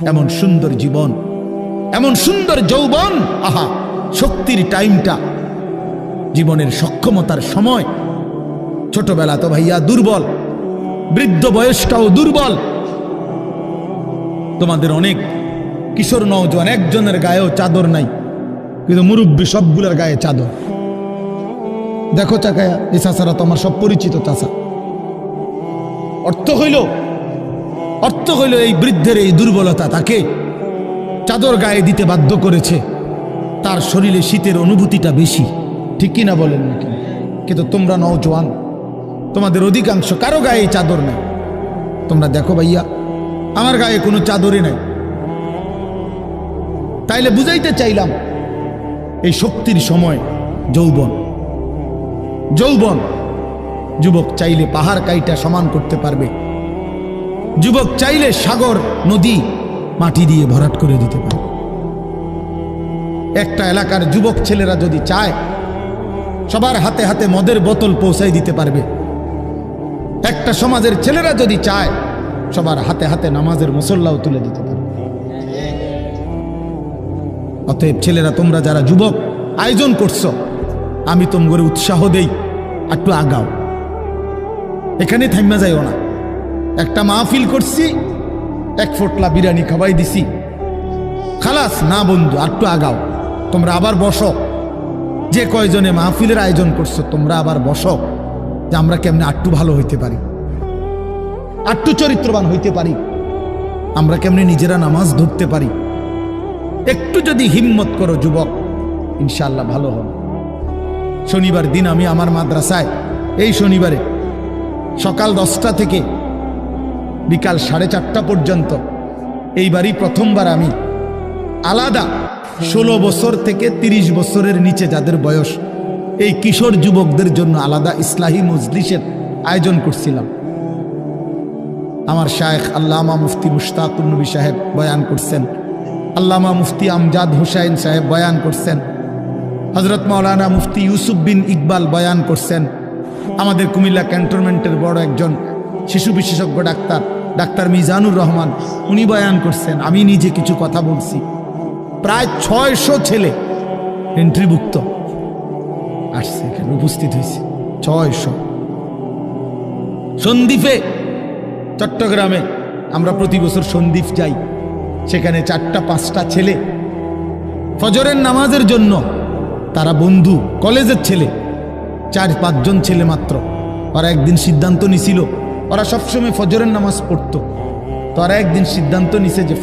এমন সুন্দর জীবন, এমন সুন্দর যৌবন, আহা শক্তির টাইমটা, জীবনের সক্ষমতার সময়। ছোটবেলা তো ভাইয়া দুর্বল, বৃদ্ধ বয়সটাও দুর্বল। তোমাদের অনেক কিশোর নওজোয়ান একজনের গায়েও চাদর নাই, কিন্তু মুরব্বী সবগুলোর গায়ে চাদর। দেখো চাকায়া, এই চাচারা তো আমার সব পরিচিত চাচা। অর্থ হইল এই বৃদ্ধের এই দুর্বলতা তাকে চাদর গায়ে দিতে বাধ্য করেছে। তার শরীরে শীতের অনুভূতিটা বেশি, ঠিক কিনা বলেন নাকি? কিন্তু তোমরা নওজোয়ান, তোমাদের অধিকাংশ কারো গায়ে চাদর নাই। তোমরা দেখো ভাইয়া, আমার গায়ে কোনো চাদরই নাই। তাইলে বুঝাইতে চাইলাম, এই শক্তির সময় যৌবন। যুবক চাইলে পাহাড় কাইটা সমান করতে পারবে, যুবক চাইলে সাগর নদী মাটি দিয়ে ভরাট করে দিতে পারবে। একটা এলাকার যুবক ছেলেরা যদি চায়, সবার হাতে হাতে মদের বোতল পৌঁছাই দিতে পারবে। একটা সমাজের ছেলেরা যদি চায়, সবার হাতে হাতে নামাজের মুসল্লাও তুলে দিতে পারবে। অতএব ছেলেরা, তোমরা যারা যুবক আয়োজন করছো, আমি তোমাদের উৎসাহ দেই, একটু আগাও, এখানে থাইমা যাইও না। একটা মাহফিল করছি, এক ফোটলা বিরিয়ানি খাওয়াই দিছি, খালাস না বন্ধু, একটু আগাও। তোমরা আবার বসো, যে কয়জনে মাহফিলের আয়োজন করছো তোমরা আবার বসো, যে আমরা কেমনে একটু ভালো হইতে পারি, একটু চরিত্রবান হইতে পারি, আমরা কেমনে নিজেরা নামাজ ধরতে পারি। একটু যদি হিম্মত করো যুবক, ইনশাআল্লাহ ভালো হবে। শনিবার দিন আমি আমার মাদ্রাসায়, এই শনিবারে সকাল 10টা থেকে বিকাল 4:30 পর্যন্ত, এইবারই প্রথমবার আমি আলাদা 16 বছর থেকে 30 বছরের নিচে যাদের বয়স, এই কিশোর যুবকদের জন্য আলাদা ইসলাহি মজলিসের আয়োজন করছিলাম। আমার শায়েখ আল্লামা মুফতি মুশতাকুর নবী সাহেব বয়ান করছেন, আল্লামা মুফতি আমজাদ হুসাইন সাহেব বয়ান করছেন, হযরত মাওলানা মুফতি ইউসুফ বিন ইকবাল বয়ান করছেন, আমাদের কুমিল্লা ক্যান্টনমেন্টের বড় একজন শিশু বিশেষজ্ঞ ডাক্তার মিজানুর রহমান, উনি বয়ান করছেন, আমি নিজে কিছু কথা বলছি। প্রায় 600 ছেলে এন্ট্রিভুক্ত আসছে, এখানে উপস্থিত হয়েছে 600। সন্দ্বীপে, চট্টগ্রামে আমরা প্রতি বছর সন্দ্বীপ যাই, সেখানে 4টা-5টা ছেলে ফজরের নামাজের জন্য, তারা বন্ধু কলেজের ছেলে, 4-5 জন ছেলে মাত্র। ওরা একদিন সিদ্ধান্ত নিছিল, ওরা সবসময় ফজরের নামাজ পড়তো, তো ওরা একদিন সিদ্ধান্ত নিছে যে